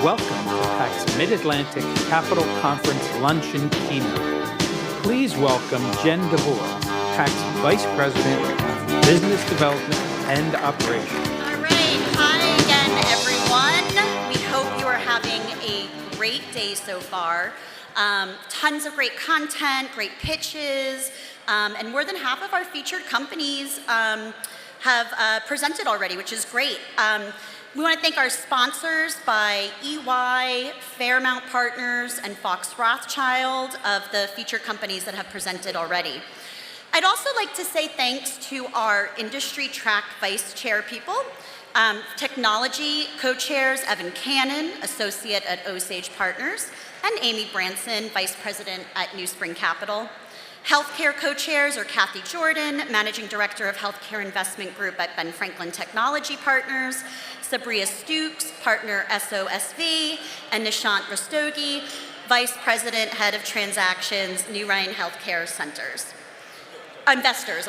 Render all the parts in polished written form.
Welcome to PAC's Mid-Atlantic Capital Conference Luncheon keynote. Please welcome Jen DeVore, PAC's Vice President of Business Development and Operations. All right. Hi again, everyone. We hope you are having a great day so far. Tons of great content, great pitches, and more than half of our featured companies have presented already, which is great. We want to thank our sponsors by EY, Fairmount Partners, and Fox Rothschild of the featured companies that have presented already. I'd also like to say thanks to our industry track vice chair people, technology co-chairs Evan Cannon, associate at Osage Partners, and Amy Branson, vice president at New Spring Capital. Healthcare co-chairs are Kathy Jordan, managing director of Healthcare Investment Group at Ben Franklin Technology Partners, Sabria Stooks, partner SOSV, and Nishant Rastogi, vice president, head of transactions, New Ryan Healthcare Investors.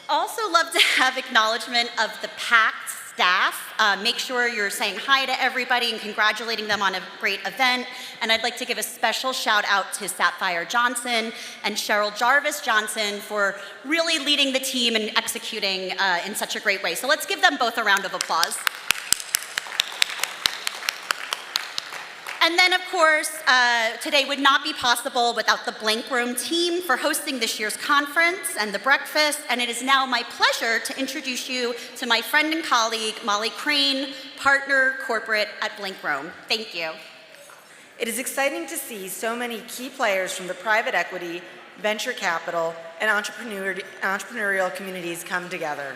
Also love to have acknowledgement of the PAC staff. Make sure you're saying hi to everybody and congratulating them on a great event. And I'd like to give a special shout out to Sapphire Johnson and Cheryl Jarvis Johnson for really leading the team and executing in such a great way. So let's give them both a round of applause. And then, of course, today would not be possible without the Blank Room team for hosting this year's conference and the breakfast. And it is now my pleasure to introduce you to my friend and colleague, Molly Crane, partner corporate at Blank Room. Thank you. It is exciting to see so many key players from the private equity, venture capital, and entrepreneurial communities come together.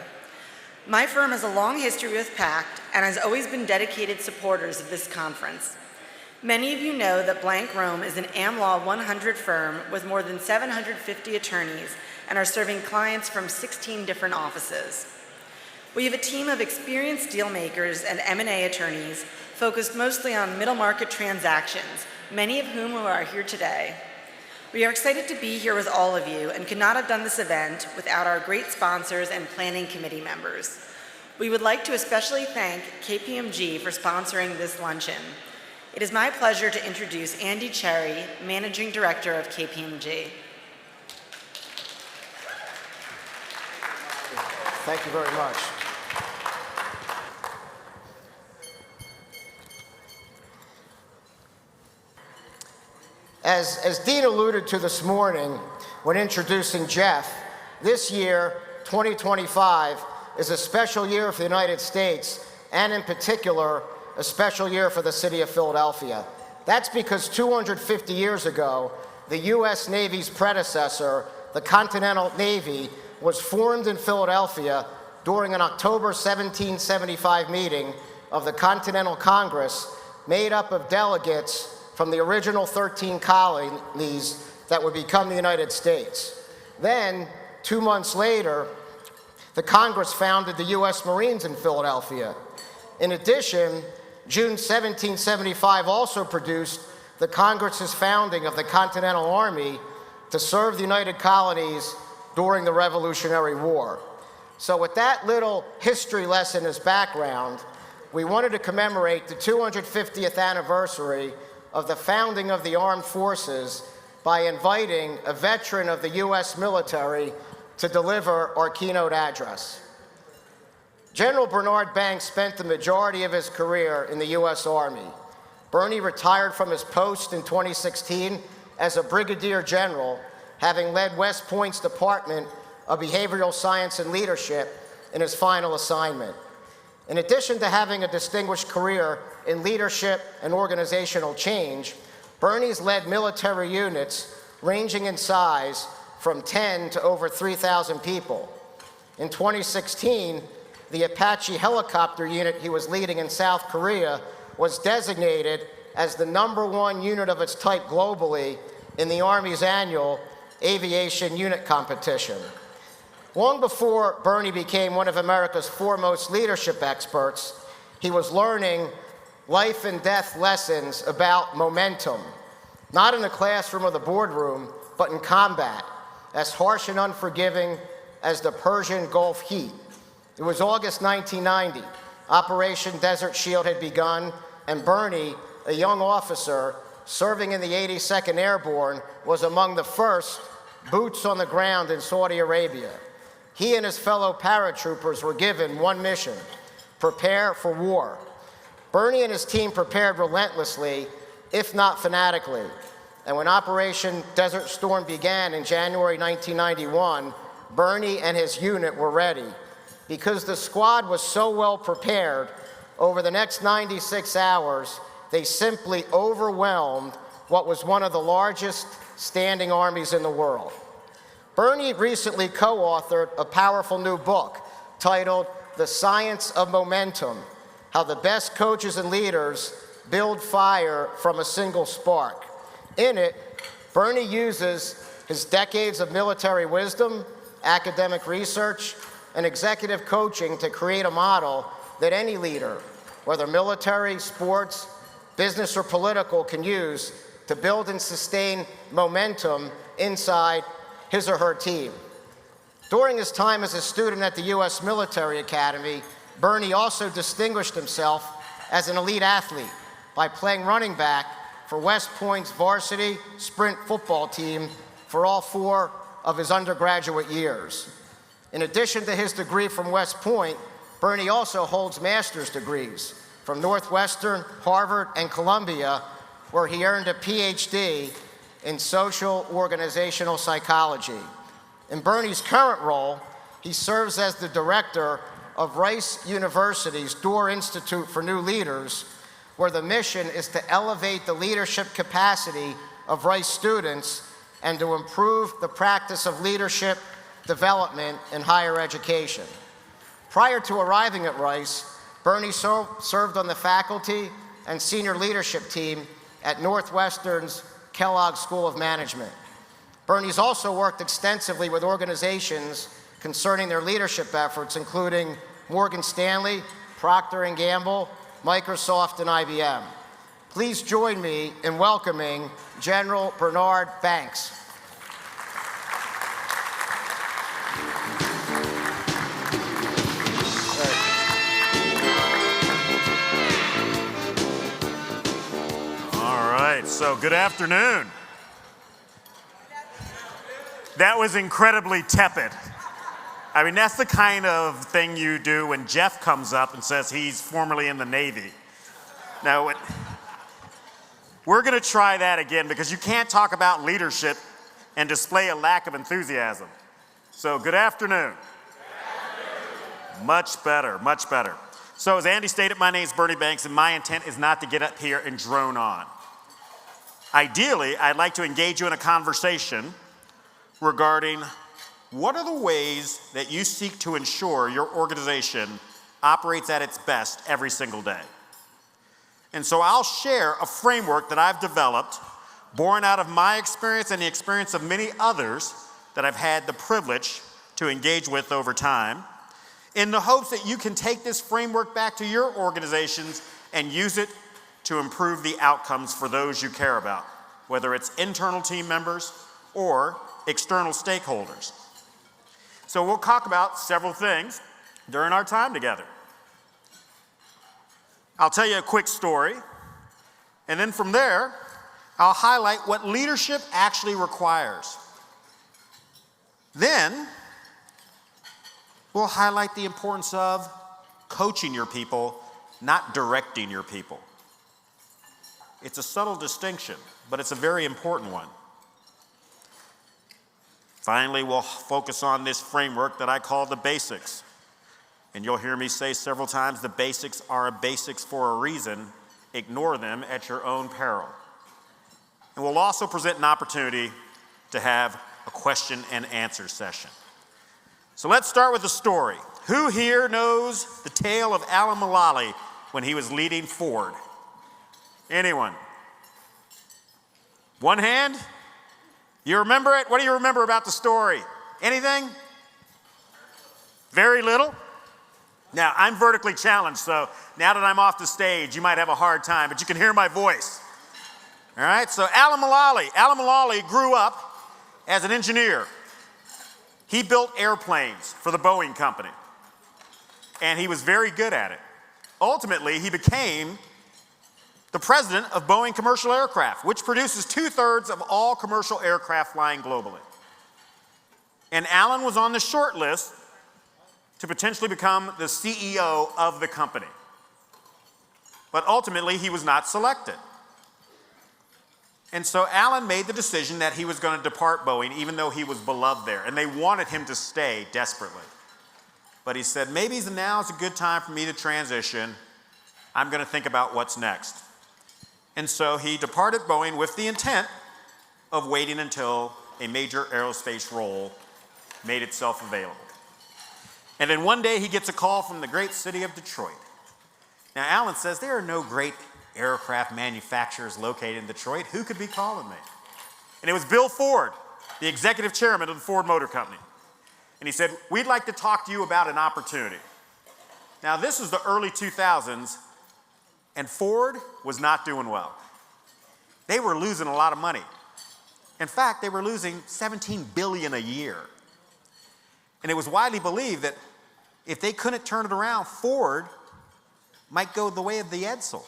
My firm has a long history with PAC and has always been dedicated supporters of this conference. Many of you know that Blank Room is an AmLaw 100 firm with more than 750 attorneys and are serving clients from 16 different offices. We have a team of experienced deal makers and M&A attorneys focused mostly on middle market transactions, many of whom are here today. We are excited to be here with all of you and could not have done this event without our great sponsors and planning committee members. We would like to especially thank KPMG for sponsoring this luncheon. It is my pleasure to introduce Andy Cherry, Managing Director of KPMG. Thank you very much. As Dean alluded to this morning when introducing Jeff, this year, 2025, is a special year for the United States, and in particular, a special year for the city of Philadelphia. That's because 250 years ago, the U.S. Navy's predecessor, the Continental Navy, was formed in Philadelphia during an October 1775 meeting of the Continental Congress, made up of delegates from the original 13 colonies that would become the United States. Then, 2 months later, the Congress founded the U.S. Marines in Philadelphia. In addition, June 1775 also produced the Congress's founding of the Continental Army to serve the United Colonies during the Revolutionary War. So with that little history lesson as background, we wanted to commemorate the 250th anniversary of the founding of the armed forces by inviting a veteran of the U.S. military to deliver our keynote address. General Bernard Banks spent the majority of his career in the U.S. Army. Bernie retired from his post in 2016 as a brigadier general, having led West Point's Department of Behavioral Science and Leadership in his final assignment. In addition to having a distinguished career in leadership and organizational change, Bernie's led military units ranging in size from 10 to over 3,000 people. In 2016, the Apache helicopter unit he was leading in South Korea was designated as the #1 unit of its type globally in the Army's annual aviation unit competition. Long before Bernie became one of America's foremost leadership experts, he was learning life and death lessons about momentum, not in the classroom or the boardroom, but in combat, as harsh and unforgiving as the Persian Gulf heat. It was August 1990. Operation Desert Shield had begun, and Bernie, a young officer serving in the 82nd Airborne, was among the first boots on the ground in Saudi Arabia. He and his fellow paratroopers were given one mission: prepare for war. Bernie and his team prepared relentlessly, if not fanatically. And when Operation Desert Storm began in January 1991, Bernie and his unit were ready. Because the squad was so well prepared, over the next 96 hours, they simply overwhelmed what was one of the largest standing armies in the world. Bernie recently co-authored a powerful new book titled The Science of Momentum: How the Best Coaches and Leaders Build Fire from a Single Spark. In it, Bernie uses his decades of military wisdom, academic research, and executive coaching to create a model that any leader, whether military, sports, business, or political, can use to build and sustain momentum inside his or her team. During his time as a student at the U.S. Military Academy, Bernie also distinguished himself as an elite athlete by playing running back for West Point's varsity sprint football team for all 4 of his undergraduate years. In addition to his degree from West Point, Bernie also holds master's degrees from Northwestern, Harvard, and Columbia, where he earned a PhD in social organizational psychology. In Bernie's current role, he serves as the director of Rice University's Door Institute for New Leaders, where the mission is to elevate the leadership capacity of Rice students and to improve the practice of leadership development in higher education. Prior to arriving at Rice, Bernie served on the faculty and senior leadership team at Northwestern's Kellogg School of Management. Bernie's also worked extensively with organizations concerning their leadership efforts, including Morgan Stanley, Procter & Gamble, Microsoft, and IBM. Please join me in welcoming General Bernard Banks. All right, so good afternoon. That was incredibly tepid. I mean, that's the kind of thing you do when Jeff comes up and says he's formerly in the Navy. Now, we're going to try that again because you can't talk about leadership and display a lack of enthusiasm. So, good afternoon. Much better, much better. So, as Andy stated, my name is Bernie Banks, and my intent is not to get up here and drone on. Ideally, I'd like to engage you in a conversation regarding what are the ways that you seek to ensure your organization operates at its best every single day. And so I'll share a framework that I've developed, born out of my experience and the experience of many others that I've had the privilege to engage with over time, in the hopes that you can take this framework back to your organizations and use it to improve the outcomes for those you care about, whether it's internal team members or external stakeholders. So we'll talk about several things during our time together. I'll tell you a quick story, and then from there, I'll highlight what leadership actually requires. Then, we'll highlight the importance of coaching your people, not directing your people. It's a subtle distinction, but it's a very important one. Finally, we'll focus on this framework that I call the basics. And you'll hear me say several times, the basics are basics for a reason. Ignore them at your own peril. And we'll also present an opportunity to have a question and answer session. So let's start with a story. Who here knows the tale of Alan Mulally when he was leading Ford? Anyone? One hand? You remember it? What do you remember about the story? Anything? Very little? Now, I'm vertically challenged, so now that I'm off the stage, you might have a hard time, but you can hear my voice. All right, so Alan Mulally grew up as an engineer. He built airplanes for the Boeing company, and he was very good at it. Ultimately, he became the president of Boeing Commercial Aircraft, which produces 2/3 of all commercial aircraft flying globally. And Alan was on the short list to potentially become the CEO of the company. But ultimately, he was not selected. And so Alan made the decision that he was going to depart Boeing, even though he was beloved there. And they wanted him to stay desperately. But he said, maybe now is a good time for me to transition. I'm going to think about what's next. And so he departed Boeing with the intent of waiting until a major aerospace role made itself available. And then one day he gets a call from the great city of Detroit. Now, Alan says, there are no great aircraft manufacturers located in Detroit. Who could be calling me? And it was Bill Ford, the executive chairman of the Ford Motor Company. And he said, we'd like to talk to you about an opportunity. Now, this is the early 2000s, and Ford was not doing well. They were losing a lot of money. In fact, they were losing $17 billion a year. And it was widely believed that if they couldn't turn it around, Ford might go the way of the Edsel.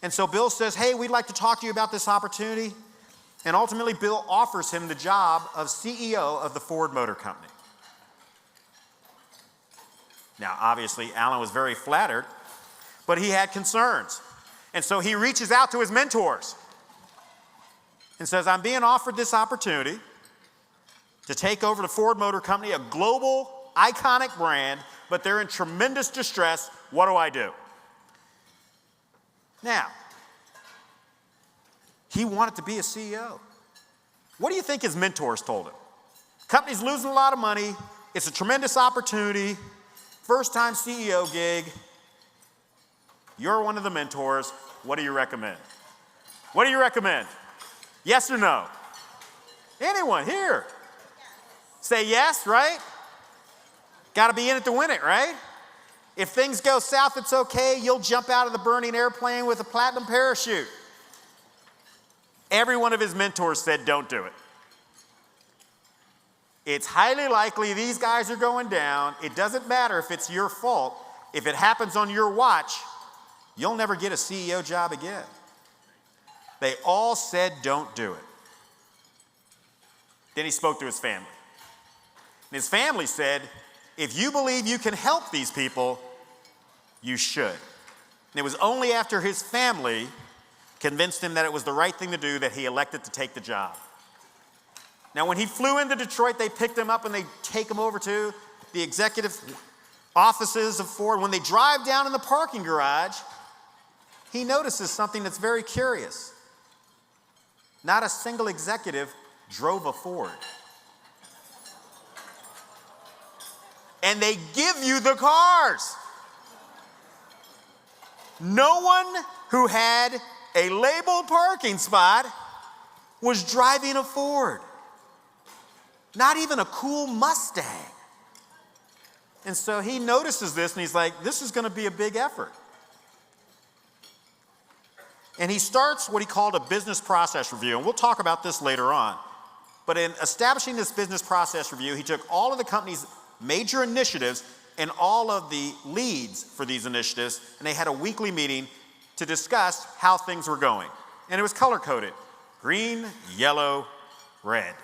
And so Bill says, hey, we'd like to talk to you about this opportunity. And ultimately, Bill offers him the job of CEO of the Ford Motor Company. Now, obviously, Alan was very flattered, but he had concerns. And so he reaches out to his mentors and says, I'm being offered this opportunity to take over the Ford Motor Company, a global, iconic brand, but they're in tremendous distress. What do I do? Now, he wanted to be a CEO. What do you think his mentors told him? Company's losing a lot of money. It's a tremendous opportunity. First-time CEO gig. You're one of the mentors. What do you recommend? What do you recommend? Yes or no? Anyone here? Say yes, right? Got to be in it to win it, right? If things go south, it's okay. You'll jump out of the burning airplane with a platinum parachute. Every one of his mentors said, don't do it. It's highly likely these guys are going down. It doesn't matter if it's your fault. If it happens on your watch, you'll never get a CEO job again. They all said, don't do it. Then he spoke to his family. And his family said, if you believe you can help these people, you should. And it was only after his family convinced him that it was the right thing to do that he elected to take the job. Now, when he flew into Detroit, they picked him up and they take him over to the executive offices of Ford. When they drive down in the parking garage, he notices something that's very curious. Not a single executive drove a Ford. And they give you the cars. No one who had a labeled parking spot was driving a Ford. Not even a cool Mustang. And so he notices this and he's like, this is going to be a big effort. And he starts what he called a business process review. And we'll talk about this later on. But in establishing this business process review, he took all of the company's major initiatives and all of the leads for these initiatives, and they had a weekly meeting to discuss how things were going. And it was color-coded: green, yellow, red.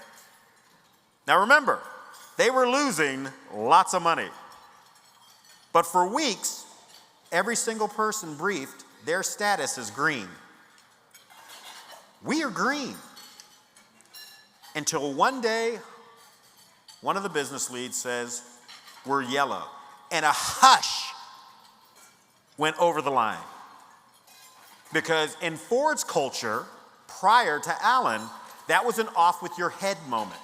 Now remember, they were losing lots of money. But for weeks, every single person briefed, their status is green. We are green. Until one day, one of the business leads says, we're yellow. And a hush went over the line. Because in Ford's culture, prior to Alan, that was an off with your head moment.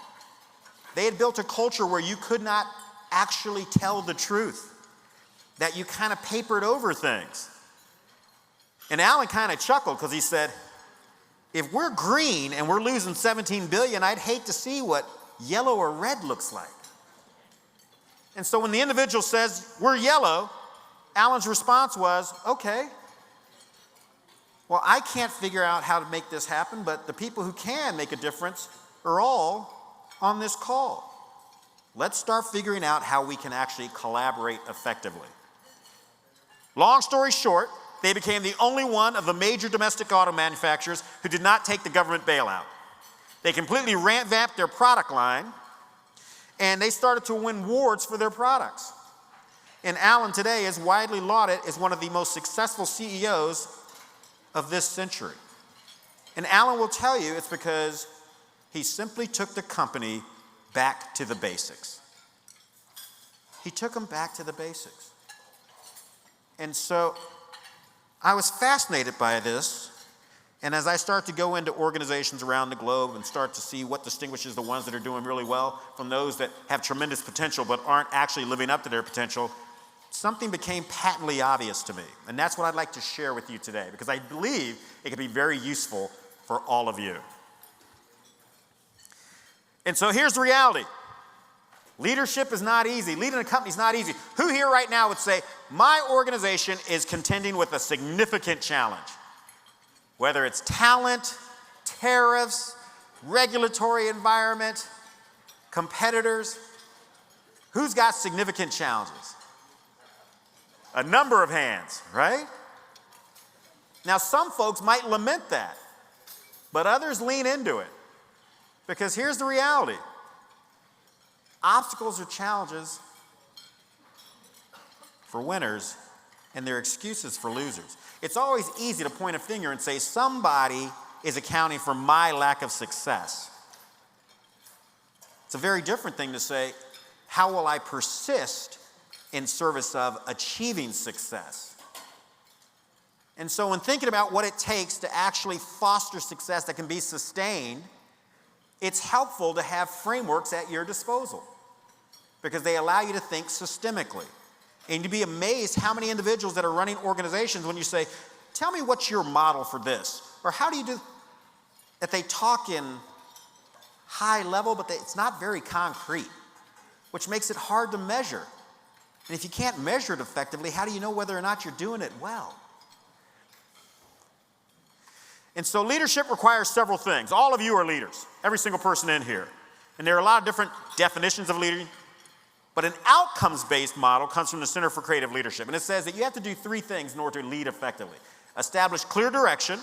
They had built a culture where you could not actually tell the truth, that you kind of papered over things. And Alan kind of chuckled because he said, if we're green and we're losing $17 billion, I'd hate to see what yellow or red looks like. And so when the individual says, we're yellow, Alan's response was, okay, well, I can't figure out how to make this happen, but the people who can make a difference are all on this call. Let's start figuring out how we can actually collaborate effectively. Long story short, they became the only one of the major domestic auto manufacturers who did not take the government bailout. They completely revamped their product line, and they started to win awards for their products. And Alan today is widely lauded as one of the most successful CEOs of this century. And Alan will tell you it's because he simply took the company back to the basics. He took them back to the basics. And so I was fascinated by this. And as I start to go into organizations around the globe and start to see what distinguishes the ones that are doing really well from those that have tremendous potential but aren't actually living up to their potential, something became patently obvious to me. And that's what I'd like to share with you today, because I believe it could be very useful for all of you. And so here's the reality. Leadership is not easy. Leading a company is not easy. Who here right now would say, my organization is contending with a significant challenge? Whether it's talent, tariffs, regulatory environment, competitors, who's got significant challenges? A number of hands, right? Now, some folks might lament that, but others lean into it. Because here's the reality. Obstacles are challenges for winners, and they're excuses for losers. It's always easy to point a finger and say, somebody is accounting for my lack of success. It's a very different thing to say, how will I persist in service of achieving success? And so when thinking about what it takes to actually foster success that can be sustained, it's helpful to have frameworks at your disposal because they allow you to think systemically. And you'd be amazed how many individuals that are running organizations, when you say, tell me what's your model for this, or how do you do that, they talk in high level, but it's not very concrete, which makes it hard to measure. And if you can't measure it effectively, how do you know whether or not you're doing it well? And so leadership requires several things. All of you are leaders, every single person in here. And there are a lot of different definitions of leading. But an outcomes-based model comes from the Center for Creative Leadership. And it says that you have to do three things in order to lead effectively. Establish clear direction,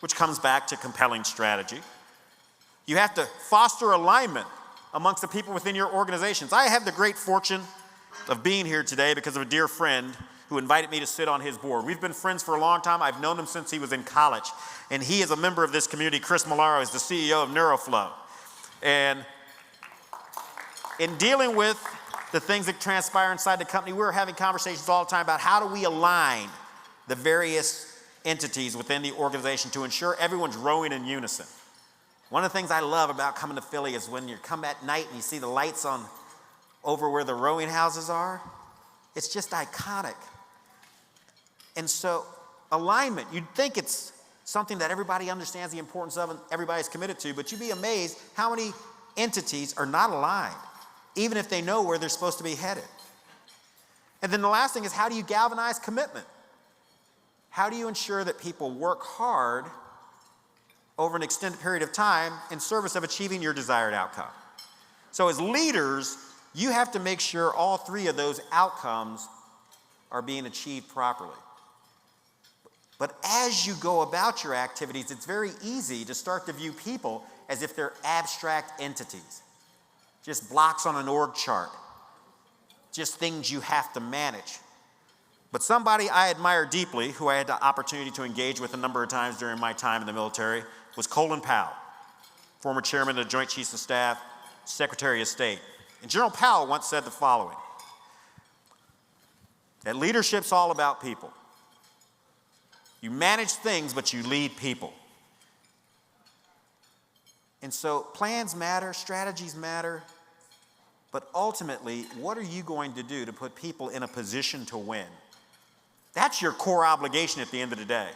which comes back to compelling strategy. You have to foster alignment amongst the people within your organizations. I have the great fortune of being here today because of a dear friend who invited me to sit on his board. We've been friends for a long time. I've known him since he was in college. And he is a member of this community. Chris Malaro is the CEO of NeuroFlow. And in dealing with the things that transpire inside the company, we're having conversations all the time about how do we align the various entities within the organization to ensure everyone's rowing in unison. One of the things I love about coming to Philly is when you come at night and you see the lights on over where the rowing houses are. It's just iconic. And so alignment, you'd think it's something that everybody understands the importance of and everybody's committed to, but you'd be amazed how many entities are not aligned, even if they know where they're supposed to be headed. And then the last thing is, how do you galvanize commitment? How do you ensure that people work hard over an extended period of time in service of achieving your desired outcome? So as leaders, you have to make sure all three of those outcomes are being achieved properly. But as you go about your activities, it's very easy to start to view people as if they're abstract entities. Just blocks on an org chart, just things you have to manage. But somebody I admire deeply, who I had the opportunity to engage with a number of times during my time in the military, was Colin Powell, former chairman of the Joint Chiefs of Staff, Secretary of State. And General Powell once said the following, that leadership's all about people. You manage things, but you lead people. And so plans matter, strategies matter, but ultimately, what are you going to do to put people in a position to win? That's your core obligation at the end of the day.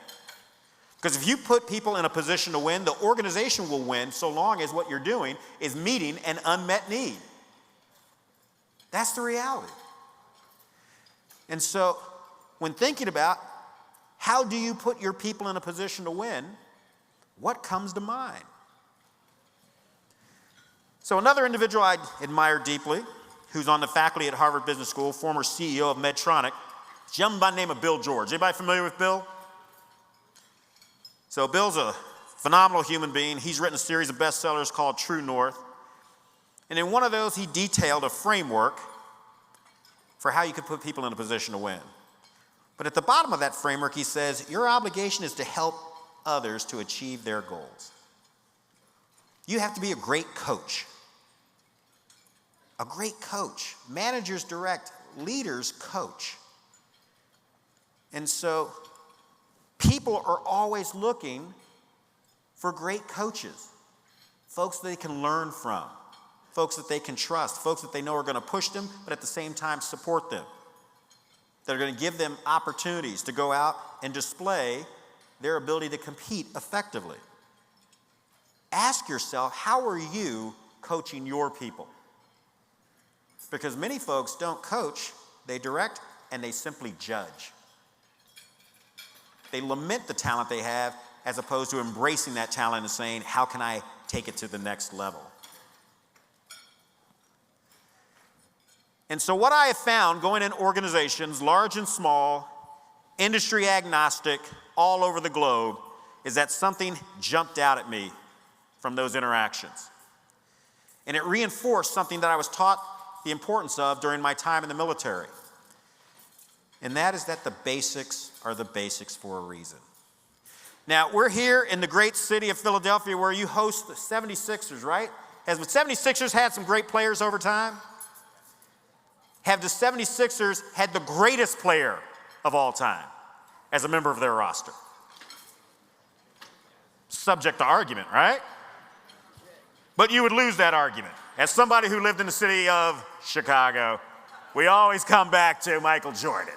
Because if you put people in a position to win, the organization will win so long as what you're doing is meeting an unmet need. That's the reality. And so when thinking about how do you put your people in a position to win, what comes to mind? So another individual I admire deeply, who's on the faculty at Harvard Business School, former CEO of Medtronic, a gentleman by the name of Bill George. Anybody familiar with Bill? So Bill's a phenomenal human being. He's written a series of bestsellers called True North. And in one of those, he detailed a framework for how you could put people in a position to win. But at the bottom of that framework, he says, your obligation is to help others to achieve their goals. You have to be a great coach. A great coach. Managers direct, leaders coach. And so people are always looking for great coaches, folks that they can learn from, folks that they can trust, folks that they know are going to push them, but at the same time support them, that are going to give them opportunities to go out and display their ability to compete effectively. Ask yourself, how are you coaching your people? Because many folks don't coach, they direct, and they simply judge. They lament the talent they have as opposed to embracing that talent and saying, how can I take it to the next level? And so what I have found going in organizations, large and small, industry agnostic, all over the globe, is that something jumped out at me from those interactions. And it reinforced something that I was taught the importance of during my time in the military. And that is that the basics are the basics for a reason. Now, we're here in the great city of Philadelphia where you host the 76ers, right? Has the 76ers had some great players over time? Have the 76ers had the greatest player of all time as a member of their roster? Subject to argument, right? But you would lose that argument. As somebody who lived in the city of Chicago, we always come back to Michael Jordan,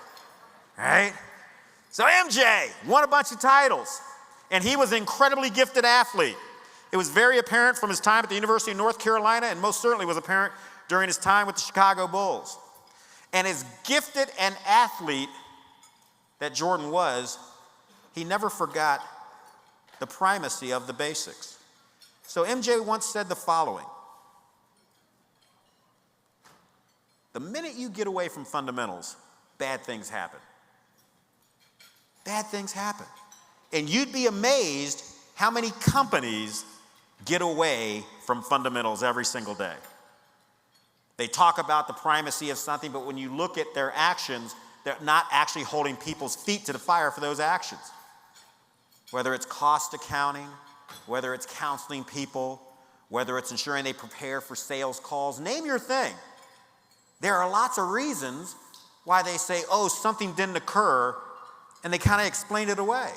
right? So MJ won a bunch of titles, and he was an incredibly gifted athlete. It was very apparent from his time at the University of North Carolina, and most certainly was apparent during his time with the Chicago Bulls. And as gifted an athlete that Jordan was, he never forgot the primacy of the basics. So MJ once said the following: the minute you get away from fundamentals, bad things happen. Bad things happen. And you'd be amazed how many companies get away from fundamentals every single day. They talk about the primacy of something, but when you look at their actions, they're not actually holding people's feet to the fire for those actions. Whether it's cost accounting, whether it's counseling people, whether it's ensuring they prepare for sales calls, name your thing. There are lots of reasons why they say, oh, something didn't occur, and they kind of explain it away.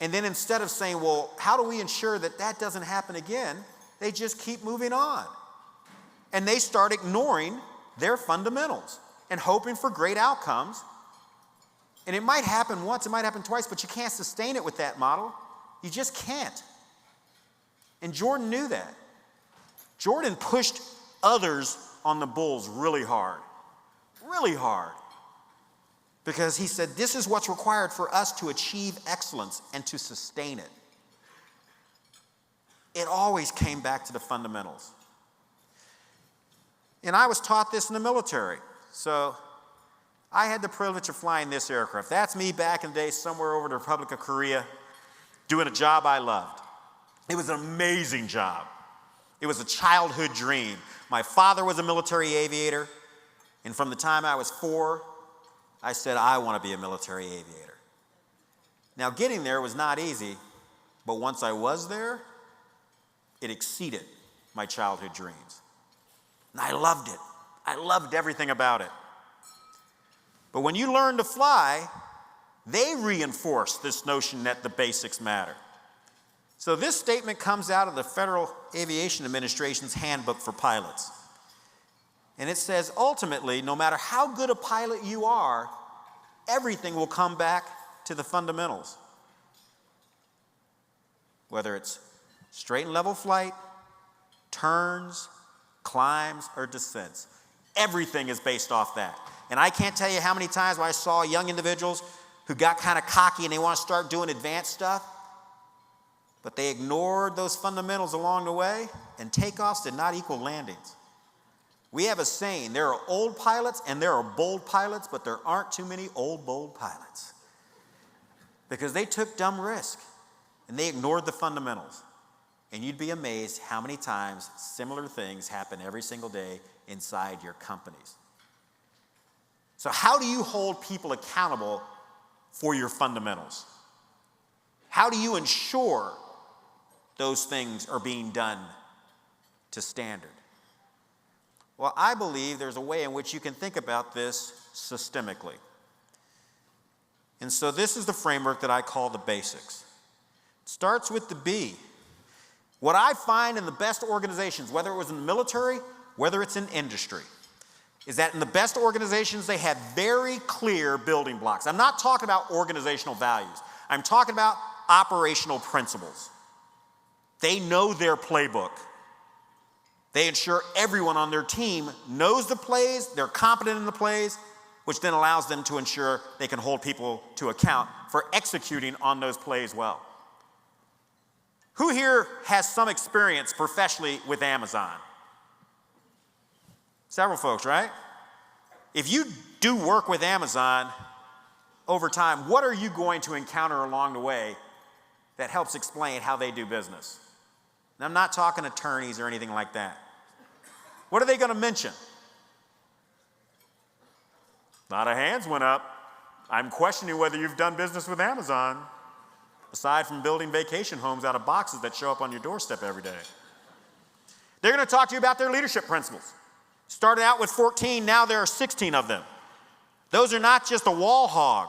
And then instead of saying, well, how do we ensure that that doesn't happen again, they just keep moving on. And they start ignoring their fundamentals and hoping for great outcomes. And it might happen once, it might happen twice, but you can't sustain it with that model. You just can't. And Jordan knew that. Jordan pushed others on the Bulls really hard, because he said, this is what's required for us to achieve excellence and to sustain it. It always came back to the fundamentals. And I was taught this in the military. So I had the privilege of flying this aircraft. That's me back in the day somewhere over the Republic of Korea doing a job I loved. It was an amazing job. It was a childhood dream. My father was a military aviator, and from the time I was 4, I said, I want to be a military aviator. Now, getting there was not easy, but once I was there, it exceeded my childhood dreams. And I loved it. I loved everything about it. But when you learn to fly, they reinforce this notion that the basics matter. So this statement comes out of the Federal Aviation Administration's Handbook for Pilots. And it says, ultimately, no matter how good a pilot you are, everything will come back to the fundamentals. Whether it's straight and level flight, turns, climbs, or descents. Everything is based off that. And I can't tell you how many times I saw young individuals who got kind of cocky and they want to start doing advanced stuff, but they ignored those fundamentals along the way, and takeoffs did not equal landings. We have a saying, there are old pilots and there are bold pilots, but there aren't too many old, bold pilots. Because they took dumb risk and they ignored the fundamentals. And you'd be amazed how many times similar things happen every single day inside your companies. So how do you hold people accountable for your fundamentals? How do you ensure those things are being done to standard? Well, I believe there's a way in which you can think about this systemically. And so this is the framework that I call the basics. It starts with the B. What I find in the best organizations, whether it was in the military, whether it's in industry, is that in the best organizations, they have very clear building blocks. I'm not talking about organizational values. I'm talking about operational principles. They know their playbook. They ensure everyone on their team knows the plays, they're competent in the plays, which then allows them to ensure they can hold people to account for executing on those plays well. Who here has some experience professionally with Amazon? Several folks, right? If you do work with Amazon over time, what are you going to encounter along the way that helps explain how they do business? And I'm not talking attorneys or anything like that. What are they going to mention? A lot of hands went up. I'm questioning whether you've done business with Amazon, aside from building vacation homes out of boxes that show up on your doorstep every day. They're going to talk to you about their leadership principles. Started out with 14, now there are 16 of them. Those are not just a wall hog.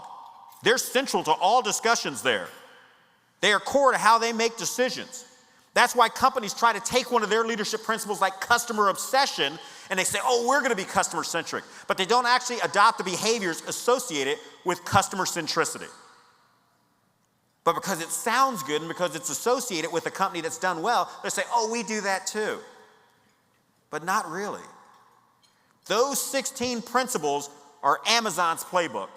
They're central to all discussions there. They are core to how they make decisions. That's why companies try to take one of their leadership principles like customer obsession and they say, oh, we're going to be customer centric. But they don't actually adopt the behaviors associated with customer centricity. But because it sounds good and because it's associated with a company that's done well, they say, oh, we do that too. But not really. Those 16 principles are Amazon's playbook.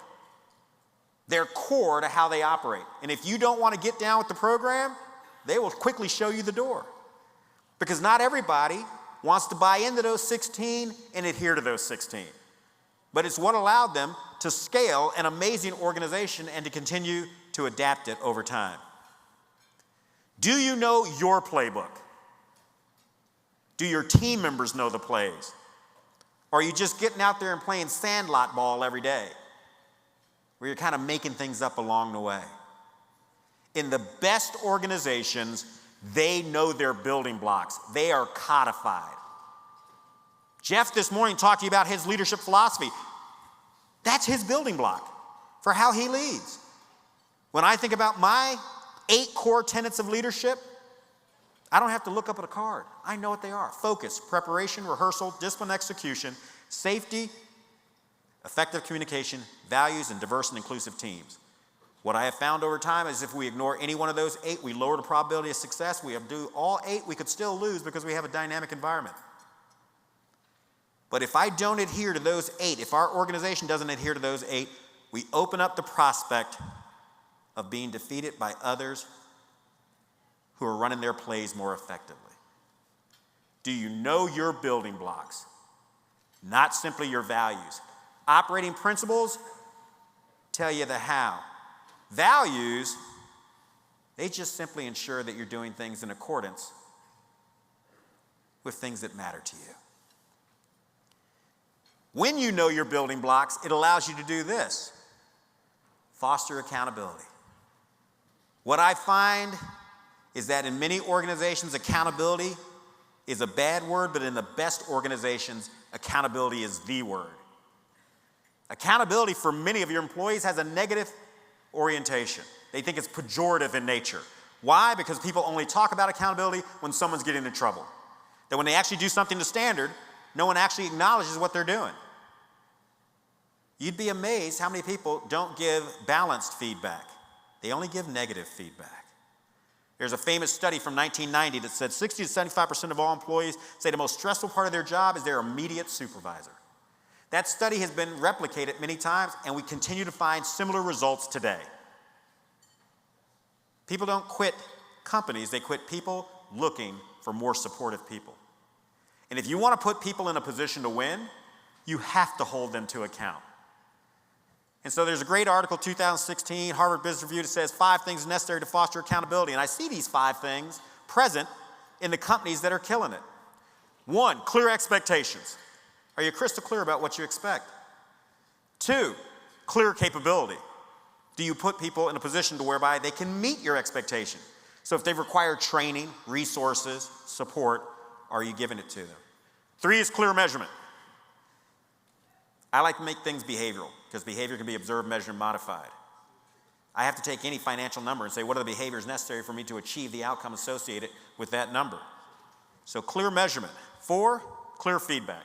They're core to how they operate. And if you don't want to get down with the program, they will quickly show you the door. Because not everybody wants to buy into those 16 and adhere to those 16. But it's what allowed them to scale an amazing organization and to continue to adapt it over time. Do you know your playbook? Do your team members know the plays? Or are you just getting out there and playing sandlot ball every day, where you're kind of making things up along the way? In the best organizations, they know their building blocks. They are codified. Jeff this morning talked to you about his leadership philosophy. That's his building block for how he leads. When I think about my 8 core tenets of leadership, I don't have to look up at a card. I know what they are. Focus, preparation, rehearsal, discipline, execution, safety, effective communication, values, and diverse and inclusive teams. What I have found over time is if we ignore any one of those 8, we lower the probability of success. We have to do all 8, we could still lose because we have a dynamic environment. But if I don't adhere to those 8, if our organization doesn't adhere to those 8, we open up the prospect of being defeated by others who are running their plays more effectively. Do you know your building blocks? Not simply your values. Operating principles tell you the how. Values, they just simply ensure that you're doing things in accordance with things that matter to you. When you know your building blocks, it allows you to do this: foster accountability. What I find is that in many organizations, accountability is a bad word, but in the best organizations, accountability is the word. Accountability for many of your employees has a negative orientation. They think it's pejorative in nature. Why? Because people only talk about accountability when someone's getting in trouble. That when they actually do something to standard, no one actually acknowledges what they're doing. You'd be amazed how many people don't give balanced feedback. They only give negative feedback. There's a famous study from 1990 that said 60 to 75% of all employees say the most stressful part of their job is their immediate supervisor. That study has been replicated many times, and we continue to find similar results today. People don't quit companies, they quit people looking for more supportive people. And if you want to put people in a position to win, you have to hold them to account. And so there's a great article, 2016, Harvard Business Review, that says 5 things necessary to foster accountability. And I see these 5 things present in the companies that are killing it. 1, clear expectations. Are you crystal clear about what you expect? 2, clear capability. Do you put people in a position to whereby they can meet your expectation? So if they require training, resources, support, are you giving it to them? 3 is clear measurement. I like to make things behavioral because behavior can be observed, measured, and modified. I have to take any financial number and say, what are the behaviors necessary for me to achieve the outcome associated with that number? So clear measurement. 4, clear feedback.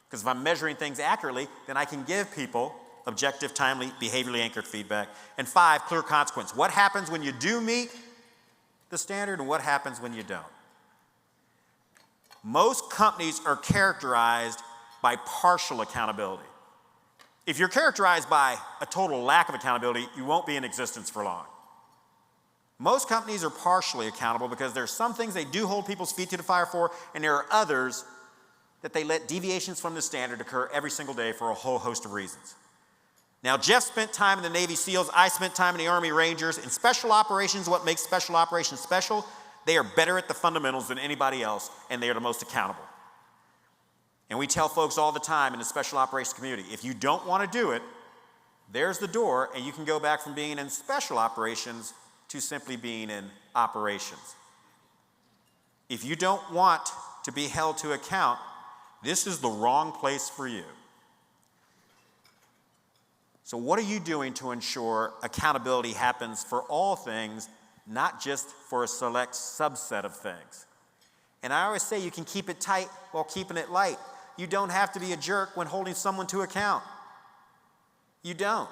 Because if I'm measuring things accurately, then I can give people objective, timely, behaviorally anchored feedback. And 5, clear consequence. What happens when you do meet the standard and what happens when you don't? Most companies are characterized by partial accountability. If you're characterized by a total lack of accountability, you won't be in existence for long. Most companies are partially accountable because there are some things they do hold people's feet to the fire for, and there are others that they let deviations from the standard occur every single day for a whole host of reasons. Now, Jeff spent time in the Navy SEALs. I spent time in the Army Rangers. In special operations, what makes special operations special? They are better at the fundamentals than anybody else, and they are the most accountable. And we tell folks all the time in the special operations community, if you don't want to do it, there's the door, and you can go back from being in special operations to simply being in operations. If you don't want to be held to account, this is the wrong place for you. So what are you doing to ensure accountability happens for all things, not just for a select subset of things? And I always say you can keep it tight while keeping it light. You don't have to be a jerk when holding someone to account. You don't.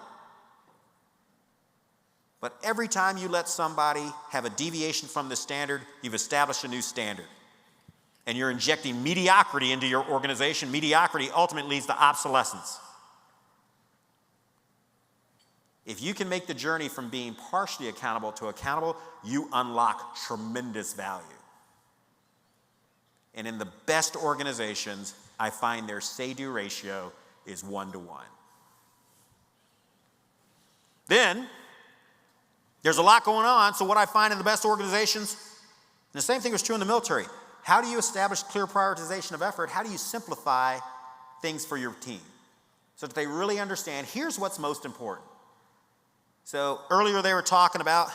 But every time you let somebody have a deviation from the standard, you've established a new standard. And you're injecting mediocrity into your organization. Mediocrity ultimately leads to obsolescence. If you can make the journey from being partially accountable to accountable, you unlock tremendous value. And in the best organizations, I find their say-do ratio is 1-to-1. Then, there's a lot going on, so what I find in the best organizations, and the same thing was true in the military, how do you establish clear prioritization of effort? How do you simplify things for your team so that they really understand, here's what's most important. So earlier they were talking about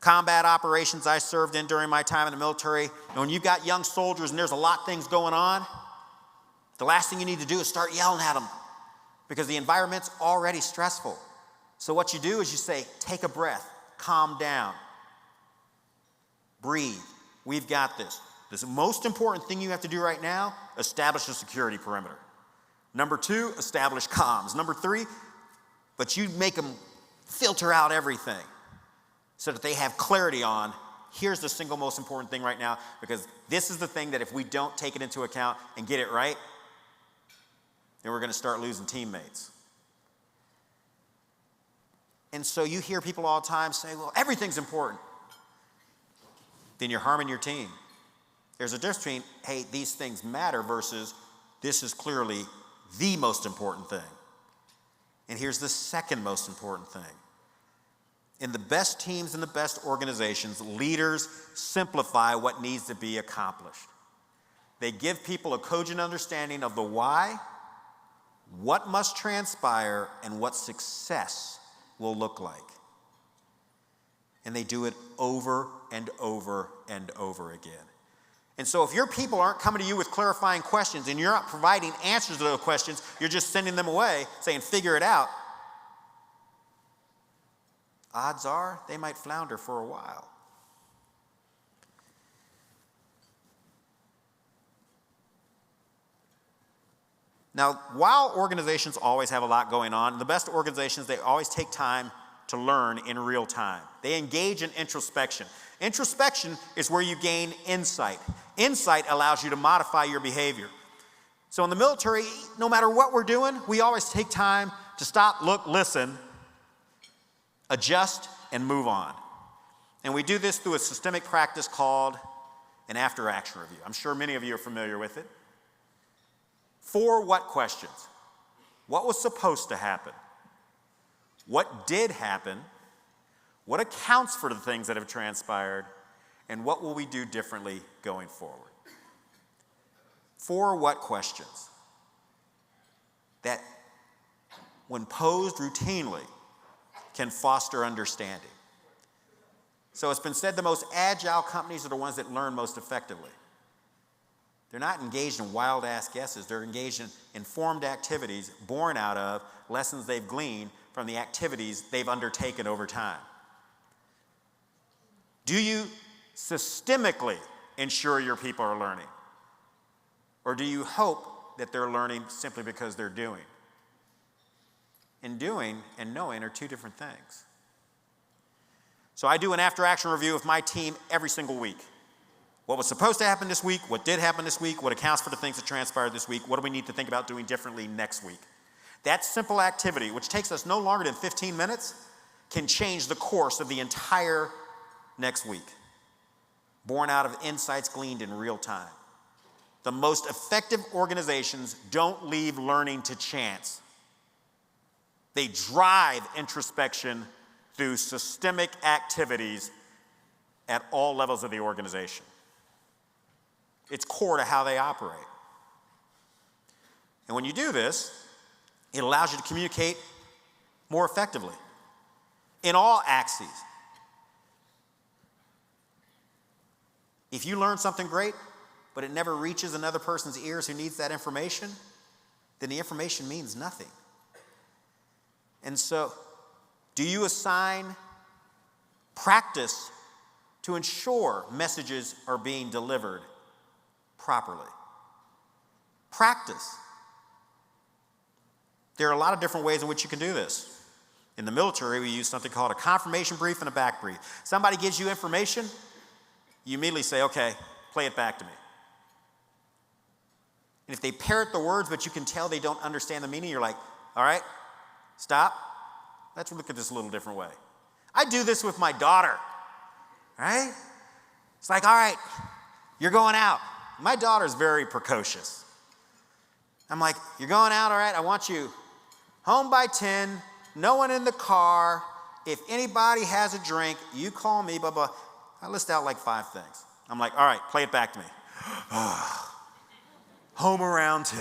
combat operations I served in during my time in the military. And when you've got young soldiers and there's a lot of things going on, the last thing you need to do is start yelling at them because the environment's already stressful. So what you do is you say, take a breath, calm down, breathe. We've got this. The most important thing you have to do right now, establish a security perimeter. Number 2, establish comms. Number 3, but you make them filter out everything so that they have clarity on, here's the single most important thing right now, because this is the thing that if we don't take it into account and get it right, then we're going to start losing teammates. And so you hear people all the time say, well, everything's important. Then you're harming your team. There's a difference between, hey, these things matter versus this is clearly the most important thing. And here's the second most important thing. In the best teams and the best organizations, leaders simplify what needs to be accomplished. They give people a cogent understanding of the why, what must transpire, and what success will look like. And they do it over and over and over again. And so if your people aren't coming to you with clarifying questions and you're not providing answers to those questions, you're just sending them away saying, figure it out, odds are they might flounder for a while. Now, while organizations always have a lot going on, the best organizations, they always take time to learn in real time. They engage in introspection. Introspection is where you gain insight. Insight allows you to modify your behavior. So in the military, no matter what we're doing, we always take time to stop, look, listen, adjust, and move on. And we do this through a systemic practice called an after-action review. I'm sure many of you are familiar with it. 4 what questions? What was supposed to happen? What did happen? What accounts for the things that have transpired? And what will we do differently going forward? 4 what questions that, when posed routinely, can foster understanding. So it's been said the most agile companies are the ones that learn most effectively. They're not engaged in wild-ass guesses. They're engaged in informed activities born out of lessons they've gleaned from the activities they've undertaken over time. Do you systemically ensure your people are learning? Or do you hope that they're learning simply because they're doing? And doing and knowing are 2 different things. So I do an after-action review of my team every single week. What was supposed to happen this week? What did happen this week? What accounts for the things that transpired this week? What do we need to think about doing differently next week? That simple activity, which takes us no longer than 15 minutes, can change the course of the entire next week, born out of insights gleaned in real time. The most effective organizations don't leave learning to chance. They drive introspection through systemic activities at all levels of the organization. It's core to how they operate. And when you do this, it allows you to communicate more effectively in all axes. If you learn something great, but it never reaches another person's ears who needs that information, then the information means nothing. And so, do you assign practice to ensure messages are being delivered properly? Practice. There are a lot of different ways in which you can do this. In the military, we use something called a confirmation brief and a back brief. Somebody gives you information, you immediately say, okay, play it back to me. And if they parrot the words, but you can tell they don't understand the meaning, you're like, all right, stop. Let's look at this a little different way. I do this with my daughter, right? It's like, all right, you're going out. My daughter's very precocious. I'm like, you're going out, all right? I want you home by 10, no one in the car. If anybody has a drink, you call me, blah, blah. I list out like 5 things. I'm like, all right, play it back to me. Home around 10.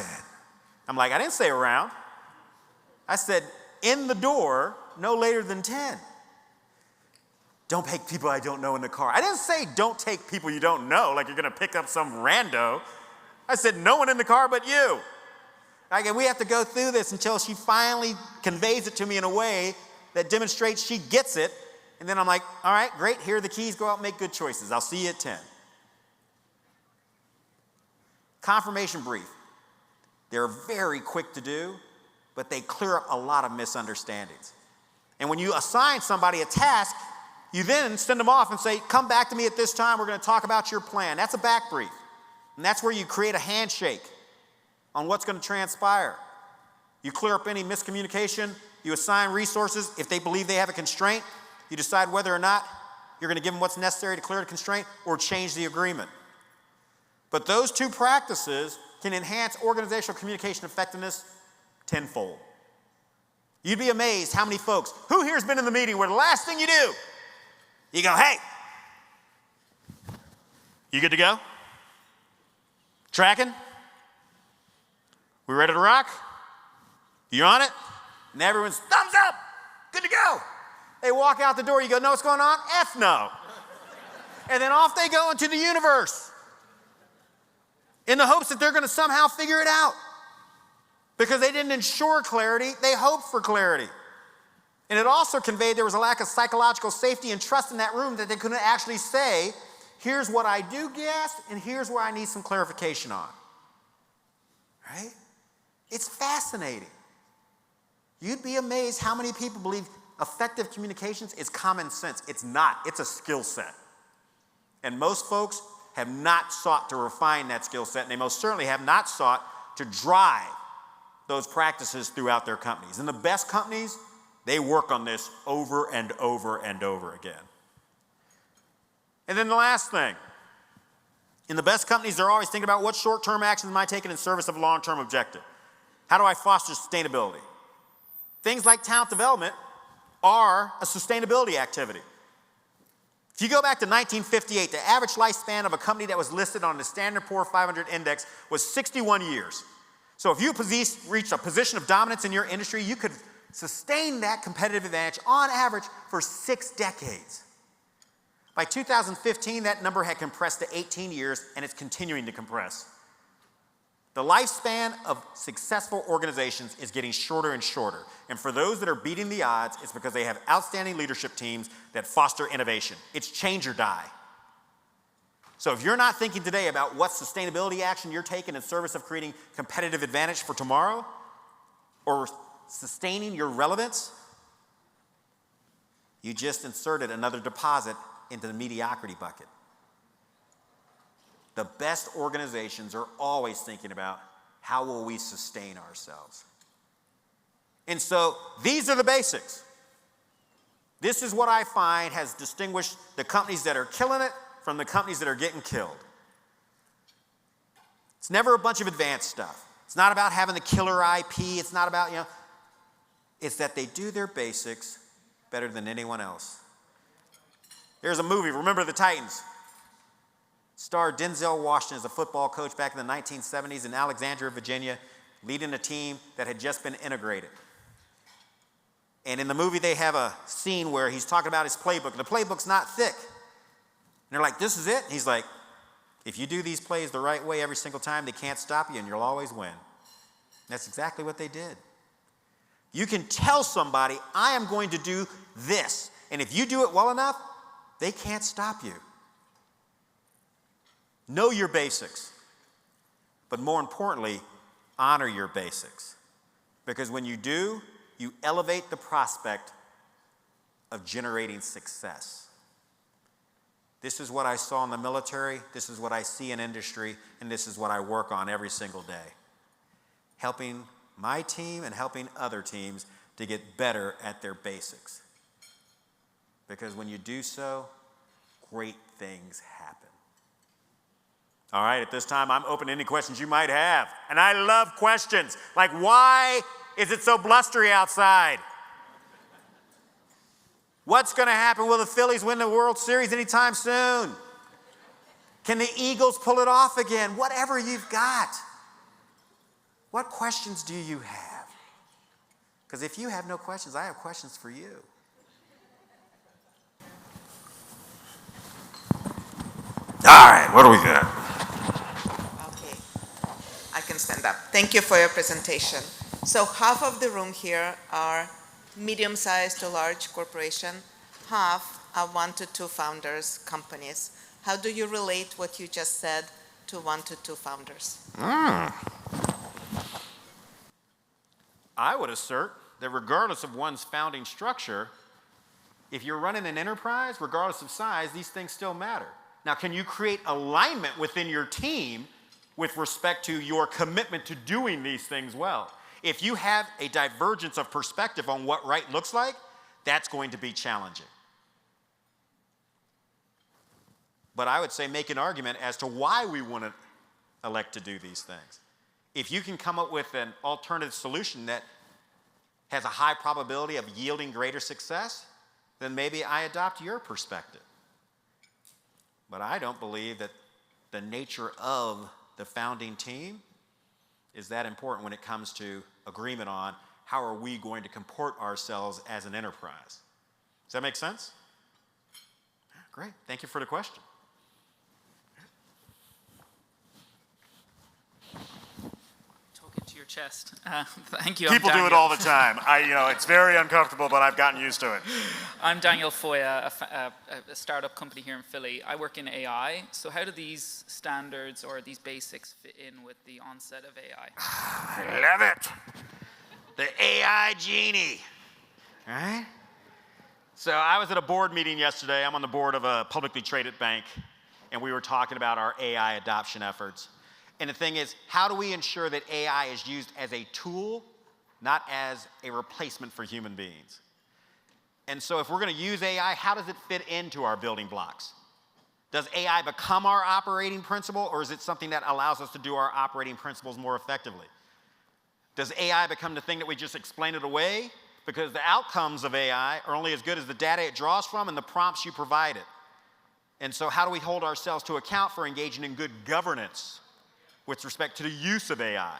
I'm like, I didn't say around. I said, in the door, no later than 10. Don't take people I don't know in the car. I didn't say don't take people you don't know, like you're going to pick up some rando. I said no one in the car but you. Like, we have to go through this until she finally conveys it to me in a way that demonstrates she gets it. And then I'm like, all right, great, here are the keys. Go out and make good choices. I'll see you at 10. Confirmation brief. They're very quick to do, but they clear up a lot of misunderstandings. And when you assign somebody a task, you then send them off and say, come back to me at this time. We're going to talk about your plan. That's a back brief. And that's where you create a handshake on what's going to transpire. You clear up any miscommunication. You assign resources. If they believe they have a constraint, you decide whether or not you're going to give them what's necessary to clear the constraint or change the agreement. But those 2 practices can enhance organizational communication effectiveness tenfold. You'd be amazed how many folks, who here's been in the meeting where the last thing you do, you go, hey, you good to go? Tracking? We ready to rock? You on it? And everyone's thumbs up, good to go. They walk out the door, you go, know what's going on? F no. And then off they go into the universe in the hopes that they're going to somehow figure it out. Because they didn't ensure clarity, they hoped for clarity. And it also conveyed there was a lack of psychological safety and trust in that room that they couldn't actually say, here's what I do guess, and here's where I need some clarification on. Right? It's fascinating. You'd be amazed how many people believe effective communications is common sense. It's not. It's a skill set. And most folks have not sought to refine that skill set, and they most certainly have not sought to drive those practices throughout their companies. And the best companies, they work on this over and over and over again. And then the last thing, In the best companies, they're always thinking about what short-term actions am I taking in service of a long-term objective? How do I foster sustainability? Things like talent development are a sustainability activity. If you go back to 1958, the average lifespan of a company that was listed on the Standard & Poor's 500 index was 61 years. So if you reached a position of dominance in your industry, you could sustain that competitive advantage on average for 6 decades. By 2015, that number had compressed to 18 years, and it's continuing to compress. The lifespan of successful organizations is getting shorter and shorter. And for those that are beating the odds, it's because they have outstanding leadership teams that foster innovation. It's change or die. So if you're not thinking today about what sustainability action you're taking in service of creating competitive advantage for tomorrow or sustaining your relevance, you just inserted another deposit into the mediocrity bucket. The best organizations are always thinking about how will we sustain ourselves. And so these are the basics. This is what I find has distinguished the companies that are killing it from the companies that are getting killed. It's never a bunch of advanced stuff. It's not about having the killer IP. It's not about, it's that they do their basics better than anyone else. There's a movie, Remember the Titans. Starred Denzel Washington as a football coach back in the 1970s in Alexandria, Virginia, leading a team that had just been integrated. And in the movie, they have a scene where he's talking about his playbook. The playbook's not thick. And they're like, this is it? He's like, if you do these plays the right way every single time, they can't stop you and you'll always win. That's exactly what they did. You can tell somebody, I am going to do this. And if you do it well enough, they can't stop you. Know your basics. But more importantly, honor your basics. Because when you do, you elevate the prospect of generating success. This is what I saw in the military, this is what I see in industry, and this is what I work on every single day. Helping my team and helping other teams to get better at their basics. Because when you do so, great things happen. All right, at this time, I'm open to any questions you might have. And I love questions, like why is it so blustery outside? What's going to happen? Will the Phillies win the World Series anytime soon? Can the Eagles pull it off again? Whatever you've got. What questions do you have? Because if you have no questions, I have questions for you. All right, what do we got? Okay, I can stand up. Thank you for your presentation. So half of the room here are medium-sized to large corporation, half are 1 to 2 founders companies. How do you relate what you just said to 1 to 2 founders? I would assert that regardless of one's founding structure, if you're running an enterprise, regardless of size, these things still matter. Now, can you create alignment within your team with respect to your commitment to doing these things well? If you have a divergence of perspective on what right looks like, that's going to be challenging. But I would say make an argument as to why we want to elect to do these things. If you can come up with an alternative solution that has a high probability of yielding greater success, then maybe I adopt your perspective. But I don't believe that the nature of the founding team is that important when it comes to agreement on how are we going to comport ourselves as an enterprise. Does that make sense? Great. Thank you for the question. Talking to your chest. Thank you. People do it all the time. It's very uncomfortable, but I've gotten used to it. I'm Daniel Foya, a startup company here in Philly. I work in AI. So how do these standards or these basics fit in with the onset of AI? I love it. The AI genie. All right? So I was at a board meeting yesterday. I'm on the board of a publicly traded bank, and we were talking about our AI adoption efforts. And the thing is, how do we ensure that AI is used as a tool, not as a replacement for human beings? And so if we're going to use AI, how does it fit into our building blocks? Does AI become our operating principle, or is it something that allows us to do our operating principles more effectively? Does AI become the thing that we just explain it away? Because the outcomes of AI are only as good as the data it draws from and the prompts you provide it. And so how do we hold ourselves to account for engaging in good governance with respect to the use of AI?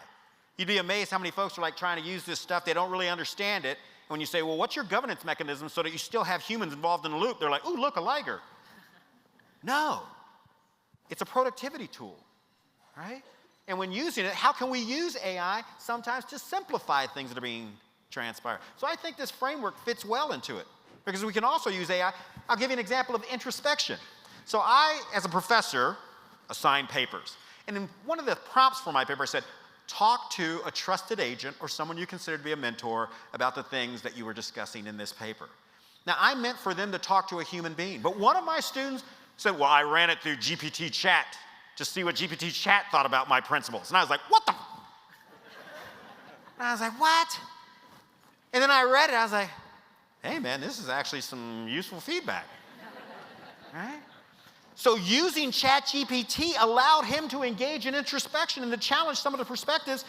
You'd be amazed how many folks are like trying to use this stuff, they don't really understand it. And when you say, well, what's your governance mechanism so that you still have humans involved in the loop? They're like, ooh, look, a liger. No, it's a productivity tool, right? And when using it, how can we use AI sometimes to simplify things that are being transpired? So I think this framework fits well into it, because we can also use AI. I'll give you an example of introspection. So I, as a professor, assign papers. And in one of the prompts for my paper, I said, talk to a trusted agent or someone you consider to be a mentor about the things that you were discussing in this paper. Now, I meant for them to talk to a human being, but one of my students said, well, I ran it through GPT chat to see what GPT chat thought about my principles. And I was like, what the? And I was like, what? And then I read it, I was like, hey man, this is actually some useful feedback, right? So using ChatGPT allowed him to engage in introspection and to challenge some of the perspectives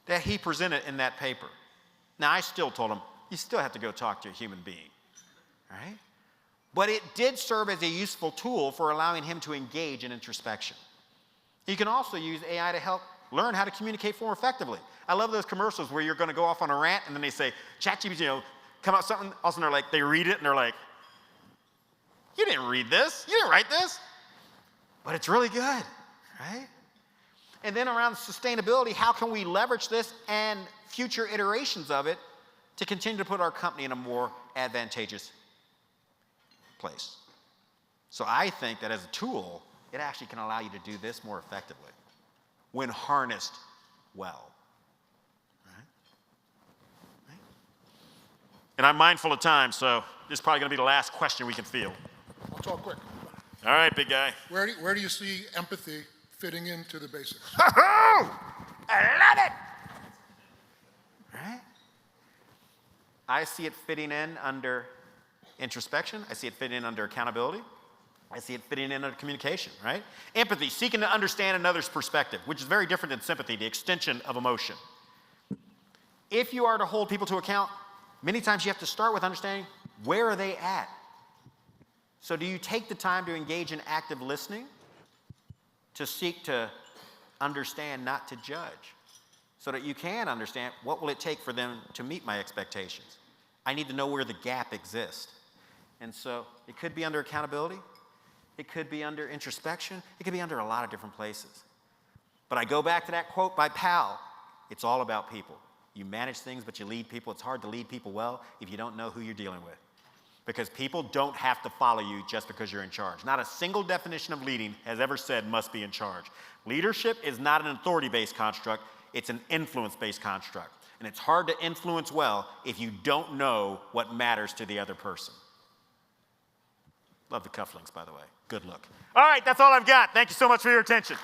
that he presented in that paper. Now, I still told him, you still have to go talk to a human being, right? But it did serve as a useful tool for allowing him to engage in introspection. You can also use AI to help learn how to communicate more effectively. I love those commercials where you're going to go off on a rant and then they say, ChatGPT, come out something, all of a sudden they're like, they read it and they're like, you didn't read this, you didn't write this, but it's really good, right? And then around sustainability, how can we leverage this and future iterations of it to continue to put our company in a more advantageous place? So I think that as a tool, it actually can allow you to do this more effectively when harnessed well. Right? Right? And I'm mindful of time, so this is probably going to be the last question we can field. I'll talk quick. All right, big guy. Where do you see empathy fitting into the basics? I love it! Right? I see it fitting in under introspection. I see it fitting in under accountability. I see it fitting in under communication, right? Empathy, seeking to understand another's perspective, which is very different than sympathy, the extension of emotion. If you are to hold people to account, many times you have to start with understanding where are they at. So do you take the time to engage in active listening, to seek to understand, not to judge, so that you can understand what will it take for them to meet my expectations? I need to know where the gap exists. And so it could be under accountability. It could be under introspection. It could be under a lot of different places. But I go back to that quote by Powell. It's all about people. You manage things, but you lead people. It's hard to lead people well if you don't know who you're dealing with. Because people don't have to follow you just because you're in charge. Not a single definition of leading has ever said must be in charge. Leadership is not an authority-based construct. It's an influence-based construct. And it's hard to influence well if you don't know what matters to the other person. Love the cufflinks, by the way. Good look. All right, that's all I've got. Thank you so much for your attention.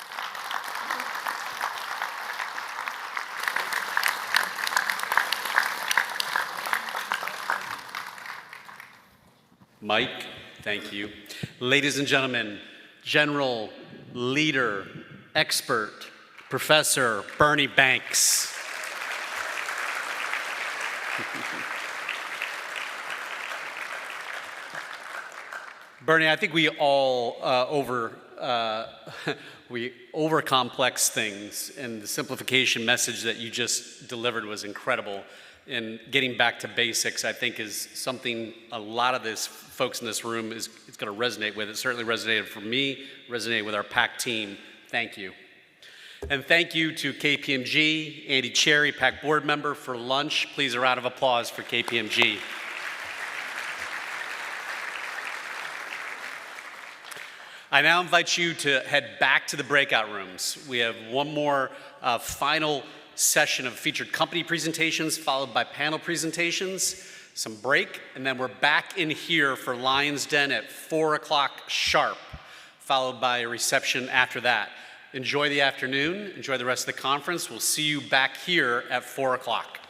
Mike, thank you. Ladies and gentlemen, General, Leader, Expert, Professor Bernie Banks. Bernie, I think we all overcomplex things, and the simplification message that you just delivered was incredible. And getting back to basics, I think, is something a lot of this folks in this room it's going to resonate with. It certainly resonated for me, resonated with our PAC team. Thank you. And thank you to KPMG, Andy Cherry, PAC board member, for lunch. Please, a round of applause for KPMG. I now invite you to head back to the breakout rooms. We have one more final session of featured company presentations, followed by panel presentations, some break, and then we're back in here for Lion's Den at 4 o'clock sharp, followed by a reception after that. Enjoy the afternoon, enjoy the rest of the conference. We'll see you back here at 4 o'clock.